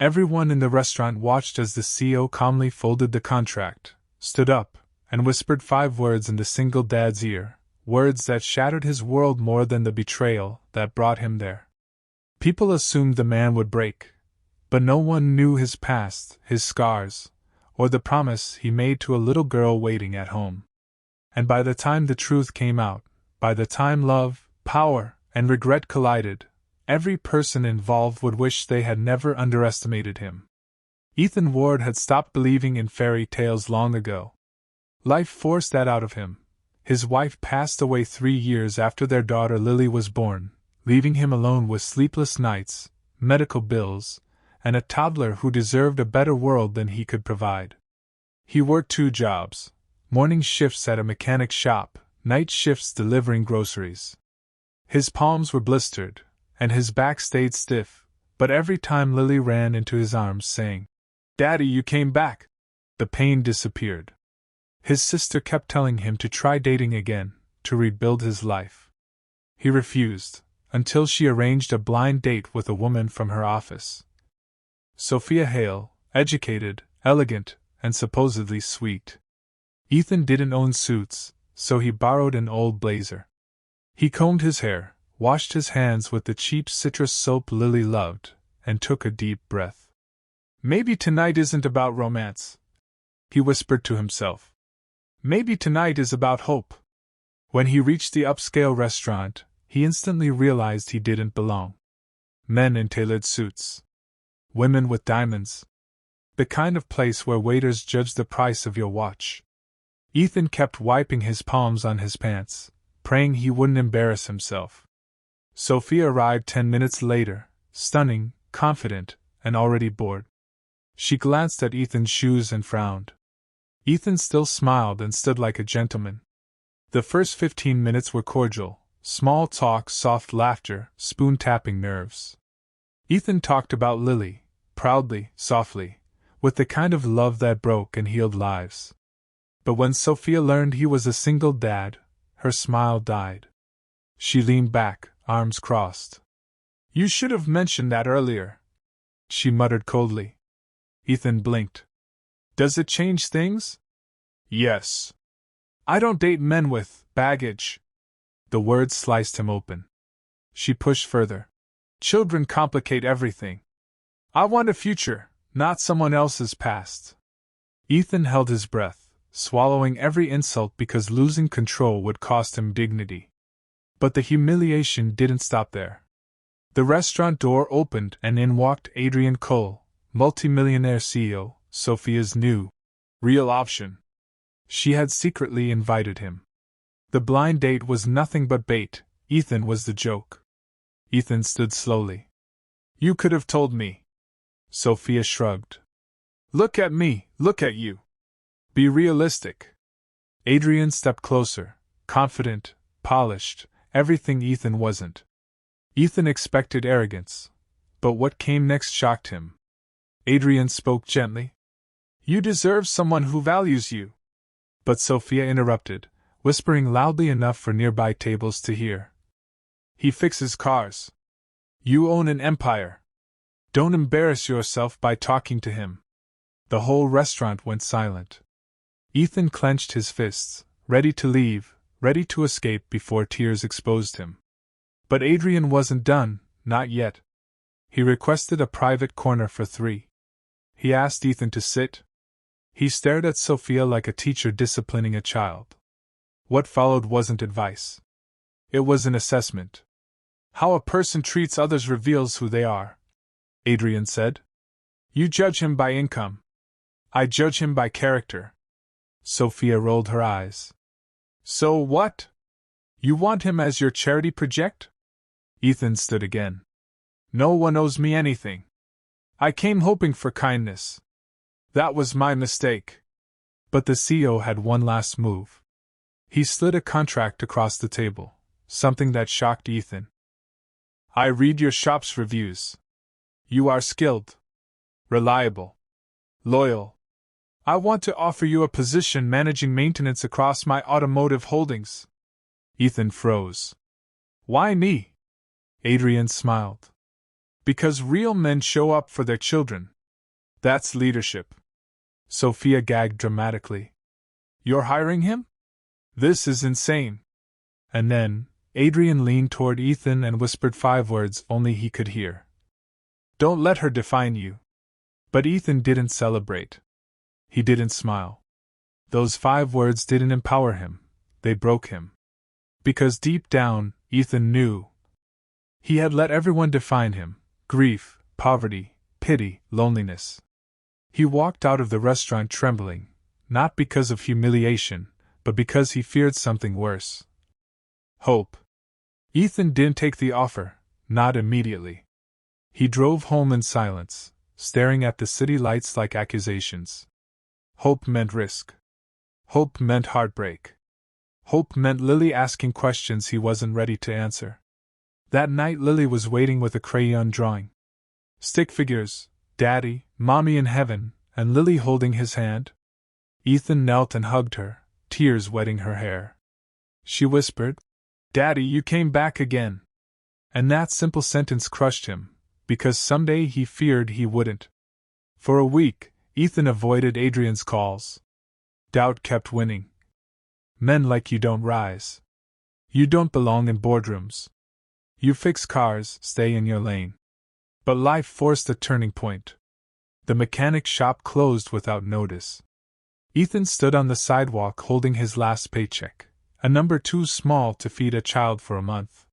Everyone in the restaurant watched as the CEO calmly folded the contract, stood up, and whispered 5 words in the single dad's ear, words that shattered his world more than the betrayal that brought him there. People assumed the man would break, but no one knew his past, his scars, or the promise he made to a little girl waiting at home. And by the time the truth came out, by the time love, power, and regret collided, every person involved would wish they had never underestimated him. Ethan Ward had stopped believing in fairy tales long ago. Life forced that out of him. His wife passed away 3 years after their daughter Lily was born, leaving him alone with sleepless nights, medical bills, and a toddler who deserved a better world than he could provide. He worked 2 jobs, morning shifts at a mechanic shop, night shifts delivering groceries. His palms were blistered, and his back stayed stiff, but every time Lily ran into his arms saying, "Daddy, you came back," the pain disappeared. His sister kept telling him to try dating again, to rebuild his life. He refused, until she arranged a blind date with a woman from her office. Sophia Hale, educated, elegant, and supposedly sweet. Ethan didn't own suits, so he borrowed an old blazer. He combed his hair, washed his hands with the cheap citrus soap Lily loved, and took a deep breath. "Maybe tonight isn't about romance," he whispered to himself. "Maybe tonight is about hope." When he reached the upscale restaurant, he instantly realized he didn't belong. Men in tailored suits. Women with diamonds. The kind of place where waiters judge the price of your watch. Ethan kept wiping his palms on his pants, praying he wouldn't embarrass himself. Sophia arrived 10 minutes later, stunning, confident, and already bored. She glanced at Ethan's shoes and frowned. Ethan still smiled and stood like a gentleman. The first 15 minutes were cordial, small talk, soft laughter, spoon-tapping nerves. Ethan talked about Lily, proudly, softly, with the kind of love that broke and healed lives. But when Sophia learned he was a single dad, her smile died. She leaned back, arms crossed. "You should have mentioned that earlier," she muttered coldly. Ethan blinked. "Does it change things?" "Yes. I don't date men with baggage." The words sliced him open. She pushed further. "Children complicate everything. I want a future, not someone else's past." Ethan held his breath, swallowing every insult because losing control would cost him dignity. But the humiliation didn't stop there. The restaurant door opened and in walked Adrian Cole, multimillionaire CEO, Sophia's new, real option. She had secretly invited him. The blind date was nothing but bait. Ethan was the joke. Ethan stood slowly. "You could have told me." Sophia shrugged. "Look at me, look at you. Be realistic." Adrian stepped closer, confident, polished, everything Ethan wasn't. Ethan expected arrogance, but what came next shocked him. Adrian spoke gently. "You deserve someone who values you." But Sophia interrupted, whispering loudly enough for nearby tables to hear. "He fixes cars. You own an empire. Don't embarrass yourself by talking to him." The whole restaurant went silent. Ethan clenched his fists, ready to leave, ready to escape before tears exposed him. But Adrian wasn't done, not yet. He requested a private corner for 3. He asked Ethan to sit. He stared at Sophia like a teacher disciplining a child. What followed wasn't advice. It was an assessment. "How a person treats others reveals who they are," Adrian said. "You judge him by income. I judge him by character." Sophia rolled her eyes. "So what? You want him as your charity project?" Ethan stood again. "No one owes me anything. I came hoping for kindness. That was my mistake." But the CEO had one last move. He slid a contract across the table, something that shocked Ethan. "I read your shop's reviews. You are skilled, reliable, loyal. I want to offer you a position managing maintenance across my automotive holdings." Ethan froze. "Why me?" Adrian smiled. Because real men show up for their children. That's leadership. Sophia gagged dramatically. You're hiring him? This is insane. And then, Adrian leaned toward Ethan and whispered 5 words only he could hear. Don't let her define you. But Ethan didn't celebrate. He didn't smile. Those 5 words didn't empower him, they broke him. Because deep down, Ethan knew. He had let everyone define him: grief, poverty, pity, loneliness. He walked out of the restaurant trembling, not because of humiliation, but because he feared something worse. Hope. Ethan didn't take the offer, not immediately. He drove home in silence, staring at the city lights like accusations. Hope meant risk. Hope meant heartbreak. Hope meant Lily asking questions he wasn't ready to answer. That night Lily was waiting with a crayon drawing. Stick figures, Daddy, Mommy in heaven, and Lily holding his hand. Ethan knelt and hugged her, tears wetting her hair. She whispered, Daddy, you came back again. And that simple sentence crushed him, because someday he feared he wouldn't. For a week, Ethan avoided Adrian's calls. Doubt kept winning. Men like you don't rise. You don't belong in boardrooms. You fix cars, stay in your lane. But life forced a turning point. The mechanic shop closed without notice. Ethan stood on the sidewalk holding his last paycheck, a number too small to feed a child for a month.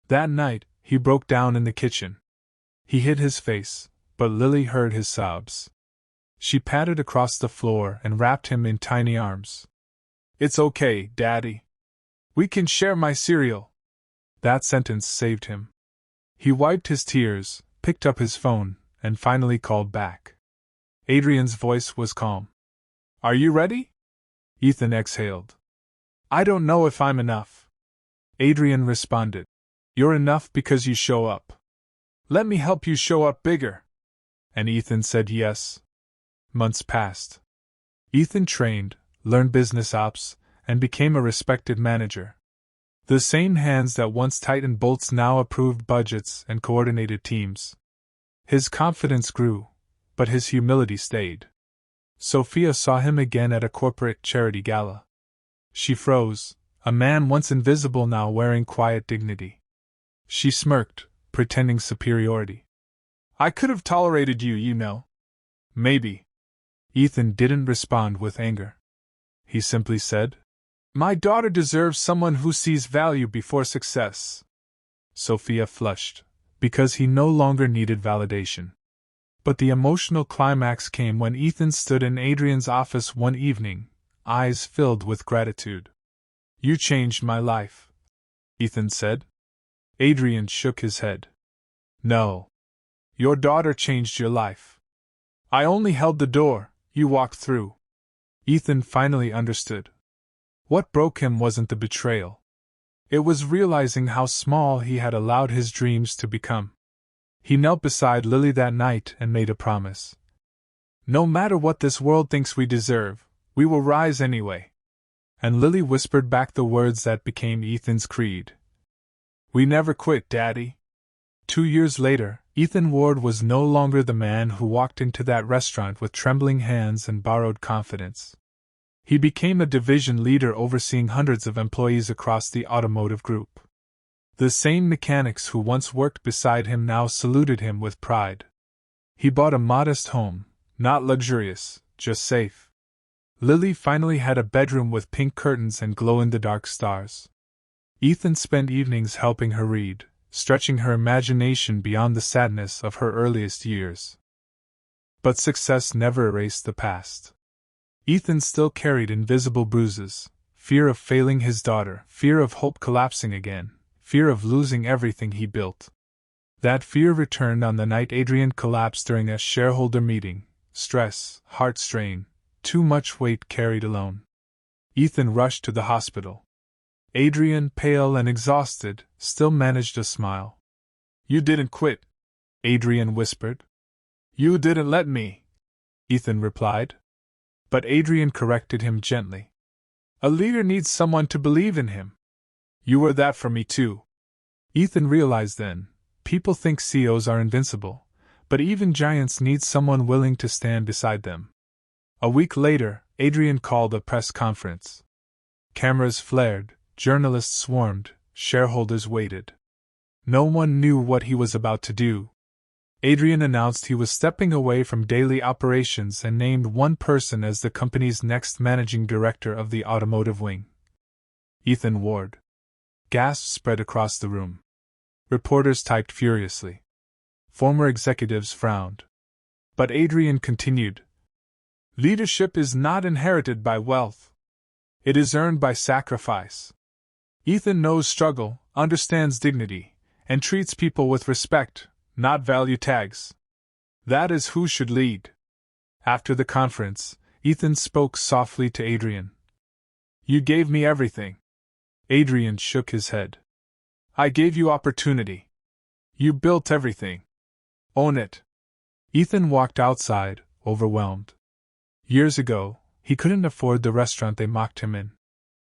That night, he broke down in the kitchen. He hid his face, but Lily heard his sobs. She patted across the floor and wrapped him in tiny arms. It's okay, Daddy. We can share my cereal. That sentence saved him. He wiped his tears, picked up his phone, and finally called back. Adrian's voice was calm. Are you ready? Ethan exhaled. I don't know if I'm enough. Adrian responded. You're enough because you show up. Let me help you show up bigger. And Ethan said yes. Months passed. Ethan trained, learned business ops, and became a respected manager. The same hands that once tightened bolts now approved budgets and coordinated teams. His confidence grew, but his humility stayed. Sophia saw him again at a corporate charity gala. She froze, a man once invisible now wearing quiet dignity. She smirked, pretending superiority. I could have tolerated you, you know. Maybe. Ethan didn't respond with anger. He simply said, My daughter deserves someone who sees value before success. Sophia flushed, because he no longer needed validation. But the emotional climax came when Ethan stood in Adrian's office one evening, eyes filled with gratitude. You changed my life, Ethan said. Adrian shook his head. No. Your daughter changed your life. I only held the door, you walked through. Ethan finally understood. What broke him wasn't the betrayal. It was realizing how small he had allowed his dreams to become. He knelt beside Lily that night and made a promise. No matter what this world thinks we deserve, we will rise anyway. And Lily whispered back the words that became Ethan's creed. We never quit, Daddy. 2 years later, Ethan Ward was no longer the man who walked into that restaurant with trembling hands and borrowed confidence. He became a division leader overseeing hundreds of employees across the automotive group. The same mechanics who once worked beside him now saluted him with pride. He bought a modest home, not luxurious, just safe. Lily finally had a bedroom with pink curtains and glow-in-the-dark stars. Ethan spent evenings helping her read, stretching her imagination beyond the sadness of her earliest years. But success never erased the past. Ethan still carried invisible bruises, fear of failing his daughter, fear of hope collapsing again, fear of losing everything he built. That fear returned on the night Adrian collapsed during a shareholder meeting. Stress, heart strain, too much weight carried alone. Ethan rushed to the hospital. Adrian, pale and exhausted, still managed a smile. You didn't quit, Adrian whispered. You didn't let me, Ethan replied. But Adrian corrected him gently. A leader needs someone to believe in him. You were that for me too. Ethan realized then, People think CEOs are invincible, but even giants need someone willing to stand beside them. A week later, Adrian called a press conference. Cameras flared, journalists swarmed, shareholders waited. No one knew what he was about to do. Adrian announced he was stepping away from daily operations and named one person as the company's next managing director of the automotive wing. Ethan Ward. Gasps spread across the room. Reporters typed furiously. Former executives frowned. But Adrian continued. Leadership is not inherited by wealth. It is earned by sacrifice. Ethan knows struggle, understands dignity, and treats people with respect, not value tags. That is who should lead. After the conference, Ethan spoke softly to Adrian. You gave me everything. Adrian shook his head. I gave you opportunity. You built everything. Own it. Ethan walked outside, overwhelmed. Years ago, he couldn't afford the restaurant they mocked him in.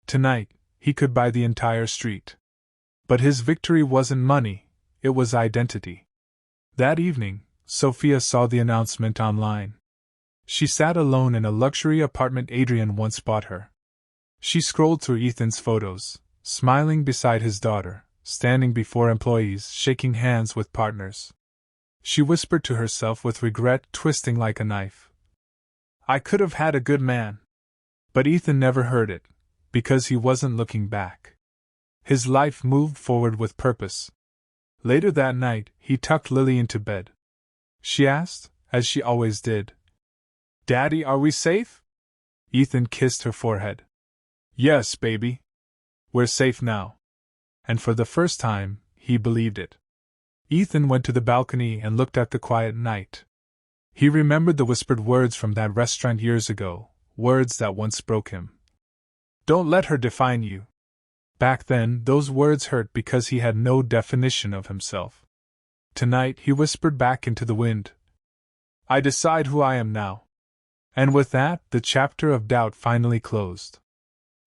Tonight, he could buy the entire street. But his victory wasn't money, it was identity. That evening, Sophia saw the announcement online. She sat alone in a luxury apartment Adrian once bought her. She scrolled through Ethan's photos, smiling beside his daughter, standing before employees, shaking hands with partners. She whispered to herself with regret twisting like a knife. I could have had a good man. But Ethan never heard it, because he wasn't looking back. His life moved forward with purpose. Later that night, he tucked Lily into bed. She asked, as she always did, Daddy, are we safe? Ethan kissed her forehead. Yes, baby. We're safe now. And for the first time, he believed it. Ethan went to the balcony and looked at the quiet night. He remembered the whispered words from that restaurant years ago, words that once broke him. Don't let her define you. Back then, those words hurt because he had no definition of himself. Tonight, he whispered back into the wind. I decide who I am now. And with that, the chapter of doubt finally closed.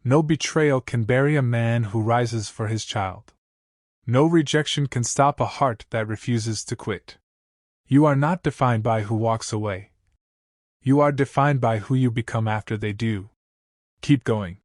No betrayal can bury a man who rises for his child. No rejection can stop a heart that refuses to quit. You are not defined by who walks away. You are defined by who you become after they do. Keep going.